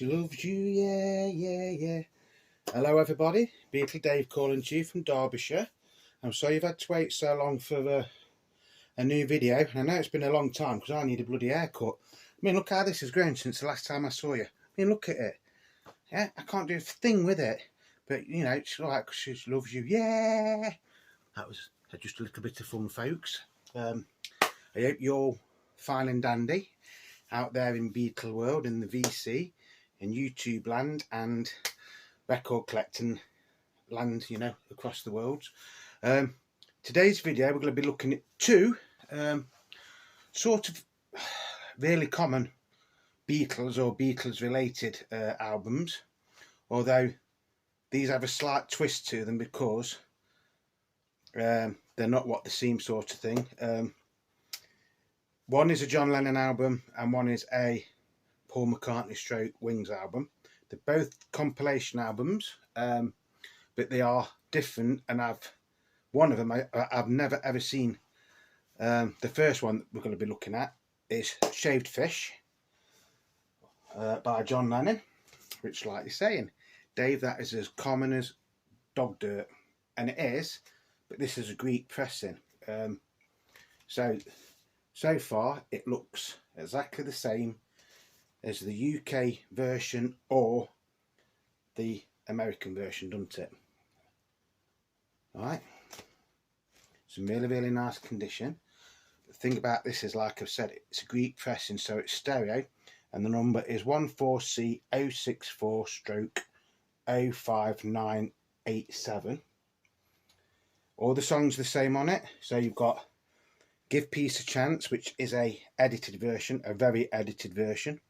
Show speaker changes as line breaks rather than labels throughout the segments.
She loves you, yeah, yeah, yeah. Hello everybody, Beatle Dave calling to you from Derbyshire. I'm sorry you've had to wait so long for a new video. I know it's been a long time because I need a bloody haircut. I mean, look how this has grown since the last time I saw you. I mean, look at it. Yeah, I can't do a thing with it. But, you know, it's alright because she loves you, yeah. That was just a little bit of fun, folks. I hope you're all fine and dandy out there in Beatle world, in the VC, in YouTube land and record collecting land, you know, across the world. Today's video we're going to be looking at two sort of really common Beatles or Beatles related albums, although these have a slight twist to them because they're not what they seem, sort of thing. One is a John Lennon album and one is a Paul McCartney stroke Wings album. They're both compilation albums, but they are different, and one of them I've never ever seen. The first one that we're going to be looking at is Shaved Fish by John Lennon, which, like you're saying, Dave, that is as common as dog dirt, and it is, but this is a Greek pressing. So far it looks exactly the same as the UK version or the American version, doesn't it? Alright, it's in really nice condition. The thing about this is, like I've said, it's a Greek pressing, so it's stereo, and the number is 14C064-05987. All the songs are the same on it. So you've got Give Peace a Chance, which is a edited version, a very edited version.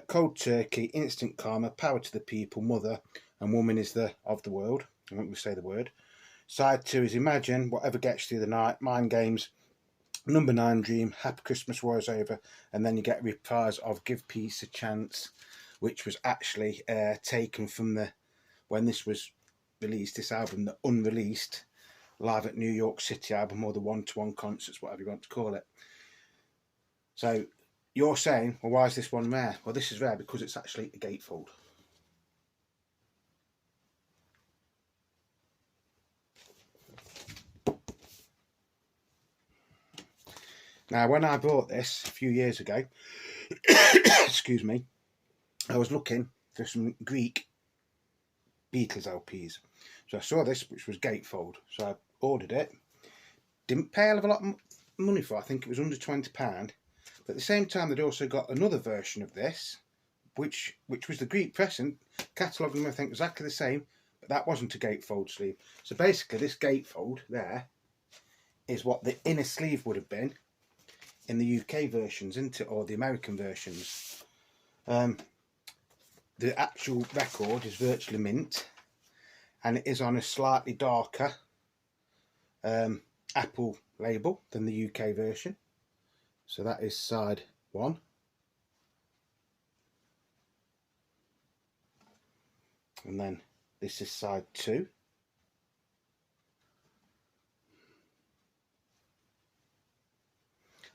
Cold Turkey, Instant Karma, Power to the People, Mother, and Woman is the of the World. I won't say the word. Side 2 is Imagine, Whatever Gets Through the Night, Mind Games, Number 9 Dream, Happy Christmas, War Is Over, and then you get a reprise of Give Peace a Chance, which was actually taken from when this was released, this album, the unreleased Live at New York City album, or the one-to-one concerts, whatever you want to call it. So you're saying, well, why is this one rare? Well, this is rare because it's actually a gatefold. Now, when I bought this a few years ago, excuse me, I was looking for some Greek Beatles LPs. So I saw this, which was Gatefold. So I ordered it. Didn't pay a hell of a lot of money for it. I think it was under £20. But at the same time, they'd also got another version of this, which was the Greek pressing, catalogue and everything exactly the same, but that wasn't a gatefold sleeve. So basically, this gatefold there is what the inner sleeve would have been in the UK versions, isn't it, or the American versions. The actual record is virtually mint, and it is on a slightly darker Apple label than the UK version. So that is side 1. And then this is side 2.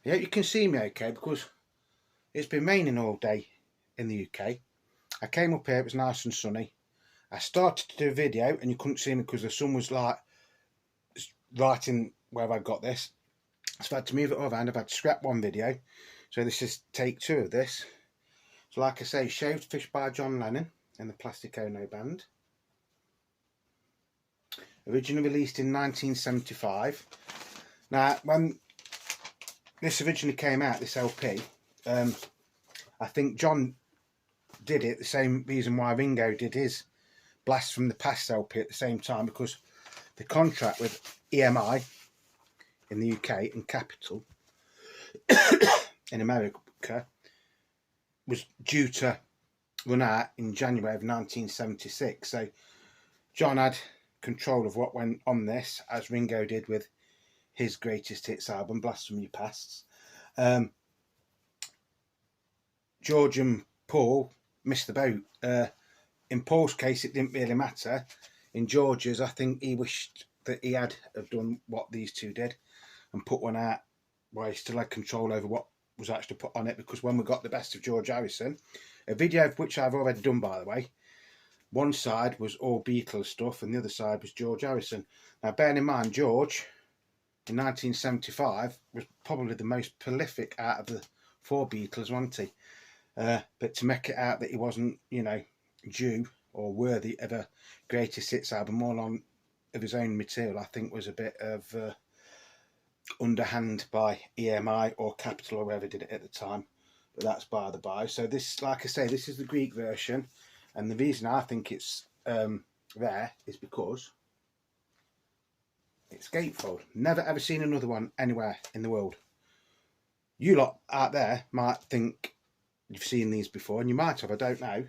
I hope you can see me okay, because it's been raining all day in the UK. I came up here, it was nice and sunny. I started to do a video and you couldn't see me because the sun was like right in where I got this. So I had to move it over and I've had to scrap one video. So this is take 2 of this. So like I say, Shaved Fish by John Lennon in the Plastic Ono band. Originally released in 1975. Now, when this originally came out, this LP, I think John did it the same reason why Ringo did his Blast from the Past LP at the same time, because the contract with EMI in the UK and Capitol in America was due to run out in January of 1976. So John had control of what went on this, as Ringo did with his greatest hits album, Blast from Your Pasts. George and Paul missed the boat. In Paul's case, it didn't really matter. In George's, I think he wished that he had have done what these two did and put one out where he still had control over what was actually put on it, because when we got the Best of George Harrison, A video of which I've already done, by the way. One side was all Beatles stuff and the other side was George Harrison. Now bearing in mind, George in 1975 was probably the most prolific out of the 4 Beatles, wasn't he? But to make it out that he wasn't, you know, due or worthy of a greatest hits album all on of his own material, I think was a bit of underhand by EMI or Capitol or whoever did it at the time. But that's by the by. So this, like I say, this is the Greek version, and the reason I think it's rare is because it's gatefold. Never ever seen another one anywhere in the world. You lot out there might think you've seen these before, and you might have, I don't know.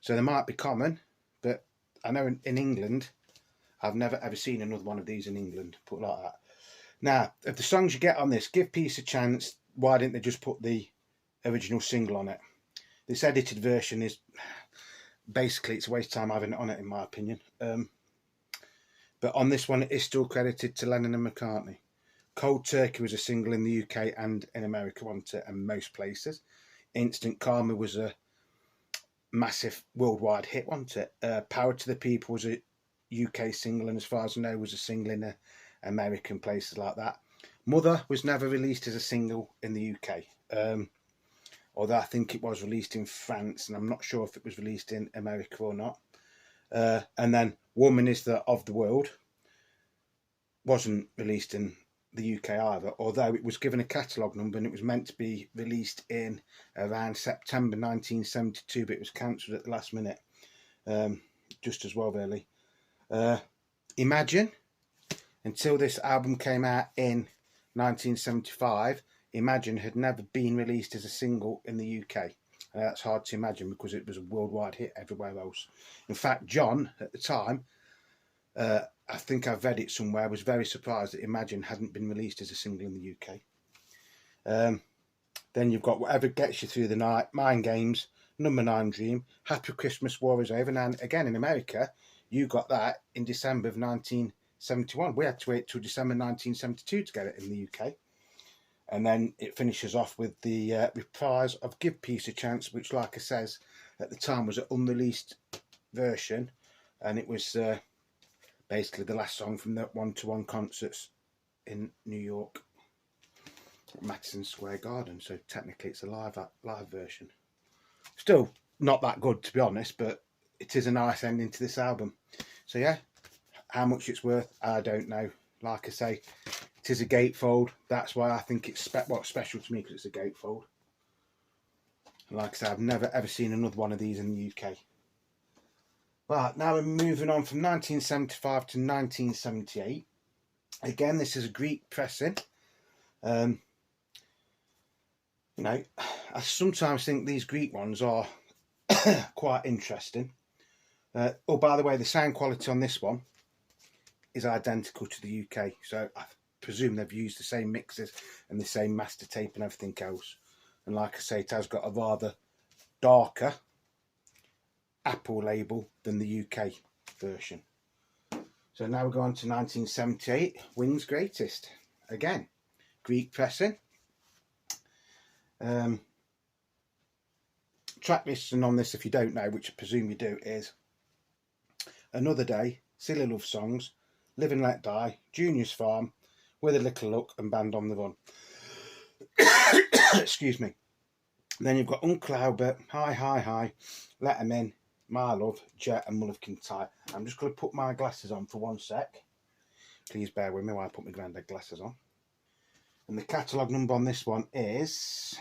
So they might be common, but I know in England, I've never ever seen another one of these in England, put it like that. Now, if the songs you get on this, Give Peace a Chance, why didn't they just put the original single on it? This edited version is, basically, it's a waste of time having it on it, in my opinion. But on this one, it is still credited to Lennon and McCartney. Cold Turkey was a single in the UK and in America, wasn't it, and most places. Instant Karma was a massive worldwide hit, wasn't it? Power to the People was a UK single, and as far as I know, was a single in American places like that. Mother was never released as a single in the UK, although I think it was released in France, and I'm not sure if it was released in America or not. And then Woman is the of the World wasn't released in the UK either, although it was given a catalogue number and it was meant to be released in around September 1972, but it was cancelled at the last minute, just as well really. Imagine, until this album came out in 1975, Imagine had never been released as a single in the UK. That's hard to imagine because it was a worldwide hit everywhere else. In fact, John, at the time, I think I've read it somewhere, was very surprised that Imagine hadn't been released as a single in the UK. Then you've got Whatever Gets You Through the Night, Mind Games, Number 9 Dream, Happy Christmas, War Is Over. And again, in America, you got that in December of 1971. We had to wait till December 1972 to get it in the UK. And then it finishes off with the reprise of Give Peace a Chance, which, like I says, at the time was an unreleased version. And it was basically the last song from the one-to-one concerts in New York at Madison Square Garden. So technically it's a live version. Still not that good, to be honest, but it is a nice ending to this album. So yeah, how much it's worth, I don't know. Like I say, it is a gatefold. That's why I think it's special to me, because it's a gatefold. And like I say, I've never ever seen another one of these in the UK. Right, now we're moving on from 1975 to 1978. Again, this is a Greek pressing. You know, I sometimes think these Greek ones are quite interesting. Oh, by the way, the sound quality on this one is identical to the UK. So I presume they've used the same mixes and the same master tape and everything else. And like I say, it has got a rather darker Apple label than the UK version. So now we're going to 1978, Wings Greatest. Again, Greek pressing. Track listing on this, if you don't know, which I presume you do, is Another Day, Silly Love Songs, Live and Let Die, Junior's Farm, With a Little Luck, and Band on the Run. Excuse me. Then you've got Uncle Albert, Hi Hi Hi, Let 'Em In, My Love, Jet, and Mulligan Tie. I'm just going to put my glasses on for 1 sec. Please bear with me while I put my granddad glasses on. And the catalogue number on this one is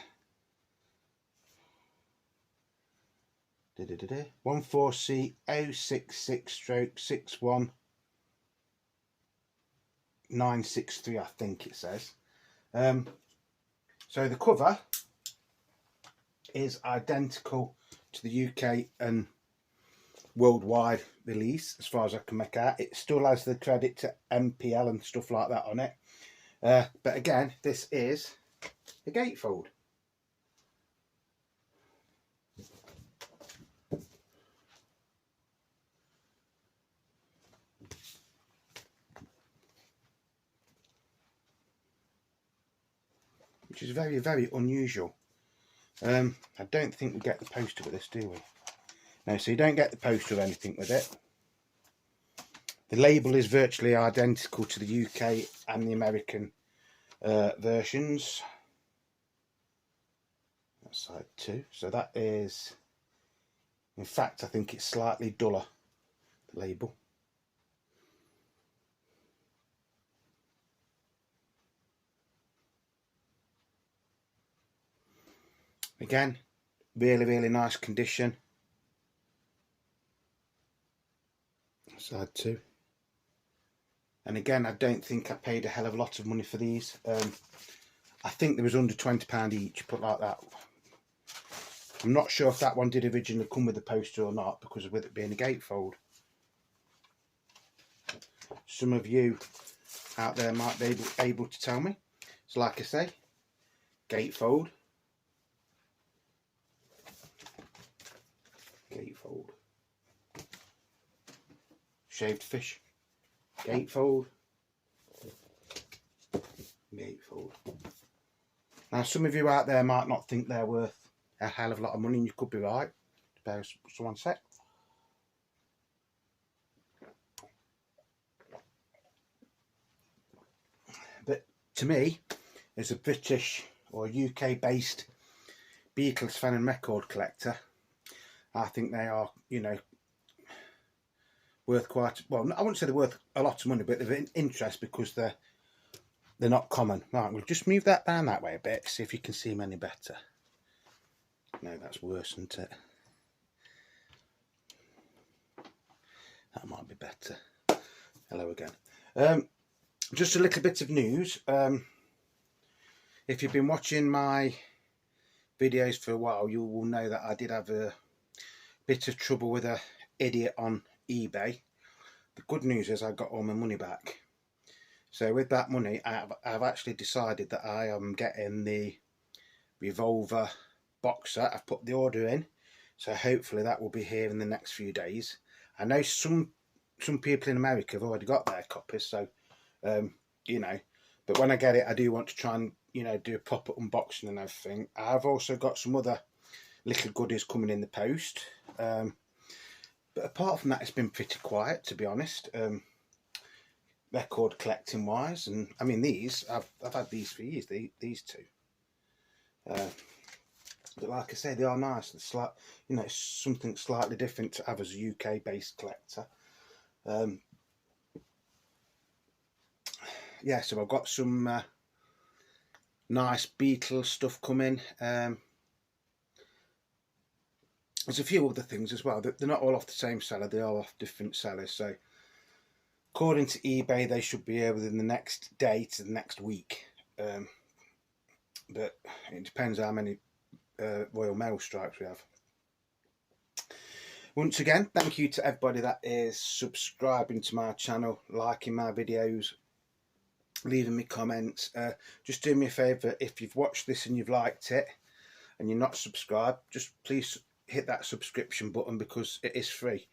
14C066-61963, I think it says. So the cover is identical to the UK and worldwide release, as far as I can make out. It still has the credit to MPL and stuff like that on it. But again, this is a gatefold. Which is very, very unusual. I don't think we get the poster with this, do we? No, so you don't get the poster or anything with it. The label is virtually identical to the UK and the American versions. That's side 2. So that is, in fact, I think it's slightly duller, the label. Again, really nice condition. Side 2. And again, I don't think I paid a hell of a lot of money for these. I think there was under £20 each, put like that. I'm not sure if that one did originally come with the poster or not, because of it being a gatefold. Some of you out there might be able to tell me. So like I say, gatefold. Gatefold. Shaved fish. Gatefold. Gatefold. Now some of you out there might not think they're worth a hell of a lot of money, and you could be right. Depends what someone said. But to me, as a British or UK based Beatles fan and record collector, I think they are, you know, worth quite, well, I wouldn't say they're worth a lot of money, but they're of interest because they're not common. Right, we'll just move that down that way a bit, see if you can see them any better. No, that's worse, isn't it? That might be better. Hello again. Just a little bit of news. If you've been watching my videos for a while, you will know that I did have a bit of trouble with an idiot on eBay. The good news is I got all my money back. So with that money, I've actually decided that I am getting the Revolver box set. I've put the order in, so hopefully that will be here in the next few days. I know some people in America have already got their copies, so you know, but when I get it, I do want to try and, you know, do a proper unboxing and everything. I've also got some other little goodies coming in the post, but apart from that, it's been pretty quiet, to be honest, record collecting wise. And I mean, these I've had these for years, these two, but like I say, they are nice. It's like, you know, it's something slightly different to have as a UK based collector. Yeah, so I've got some nice Beatles stuff coming. There's a few other things as well. They're not all off the same seller, they are off different sellers. So according to eBay, they should be here within the next day to the next week. But it depends how many Royal Mail stripes we have. Once again, thank you to everybody that is subscribing to my channel, liking my videos, leaving me comments. Just do me a favour, if you've watched this and you've liked it and you're not subscribed, just please hit that subscription button, because it is free,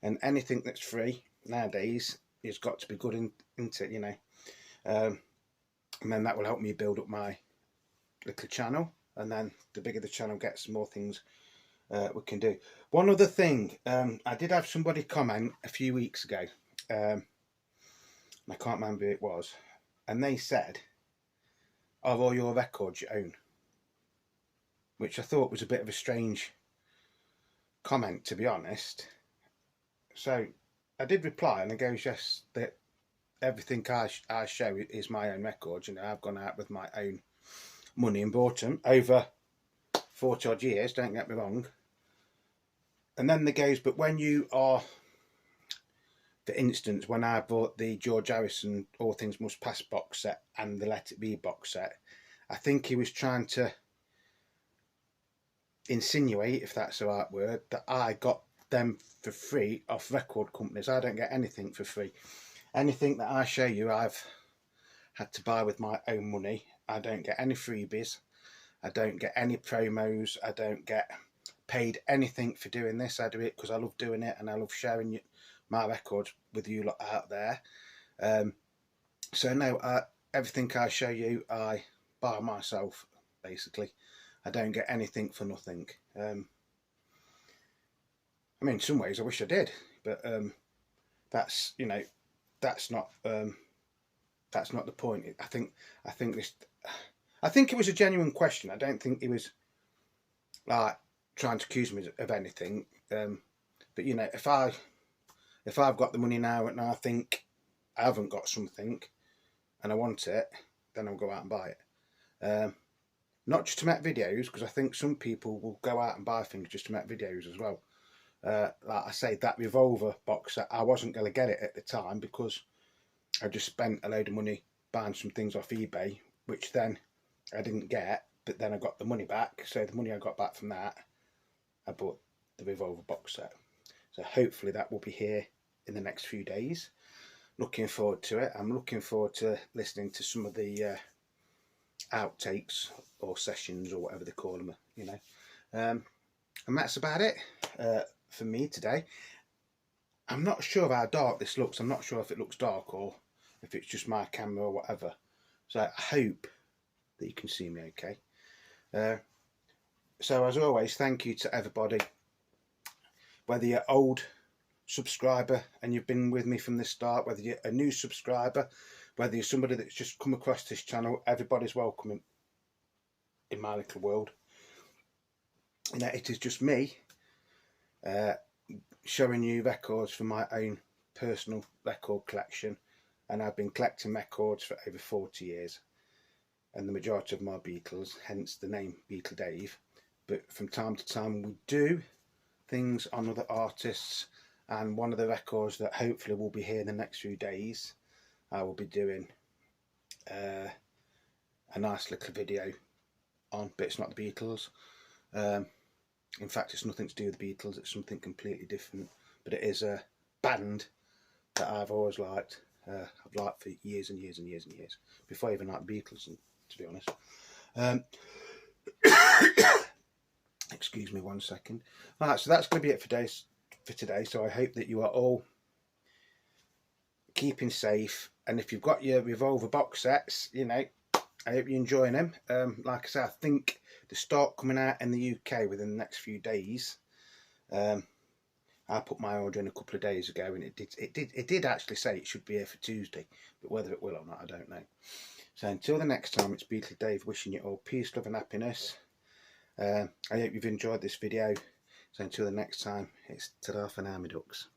and anything that's free nowadays has got to be good, isn't it, you know. And then that will help me build up my little channel, and then the bigger the channel gets, the more things we can do. One other thing, I did have somebody comment a few weeks ago, I can't remember who it was, and they said, "Are all your records your own?" Which I thought was a bit of a strange comment, to be honest. So I did reply, and I goes, yes, that everything I show is my own records. You know, I've gone out with my own money and bought them over 40 odd years, don't get me wrong. And then there goes, but when you are, for instance, when I bought the George Harrison All Things Must Pass box set and the Let It Be box set, I think he was trying to insinuate, if that's the right word, that I got them for free off record companies. I don't get anything for free. Anything that I show you, I've had to buy with my own money. I don't get any freebies. I don't get any promos. I don't get paid anything for doing this. I do it because I love doing it, and I love sharing my records with you lot out there. So no, everything I show you, I buy myself, basically. I don't get anything for nothing. I mean, in some ways I wish I did, but that's, you know, that's not the point. I think it was a genuine question. I don't think he was like trying to accuse me of anything. But you know, if I've got the money now and I think I haven't got something and I want it, then I'll go out and buy it. Not just to make videos, because I think some people will go out and buy things just to make videos as well. Like I say, that Revolver box set, I wasn't going to get it at the time because I just spent a load of money buying some things off eBay, which then I didn't get, but then I got the money back. So the money I got back from that, I bought the Revolver box set. So hopefully that will be here in the next few days. Looking forward to it. I'm looking forward to listening to some of the outtakes or sessions or whatever they call them, you know. And that's about it for me today. I'm not sure of how dark this looks. I'm not sure if it looks dark or if it's just my camera or whatever. So I hope that you can see me okay. So as always, thank you to everybody. Whether you're old subscriber and you've been with me from the start, whether you're a new subscriber, whether you're somebody that's just come across this channel, everybody's welcome in my little world. You know, it is just me showing you records from my own personal record collection, and I've been collecting records for over 40 years, and the majority of my Beatles, hence the name Beatle Dave. But from time to time we do things on other artists, and one of the records that hopefully will be here in the next few days, I will be doing a nice little video on, but it's not the Beatles. In fact, it's nothing to do with the Beatles, it's something completely different, but it is a band that I've always liked. I've liked for years and years and years and years, before I even liked Beatles, to be honest. Excuse me 1 second. Alright, so that's going to be it for today. So I hope that you are all keeping safe, and if you've got your Revolver box sets, you know, I hope you're enjoying them. Like I said, I think they start coming out in the UK within the next few days. I put my order in a couple of days ago, and it did actually say it should be here for Tuesday, but whether it will or not, I don't know. So until the next time, it's Beatle Dave wishing you all peace, love and happiness. I hope you've enjoyed this video. So until the next time, it's ta-ra for now, my ducks.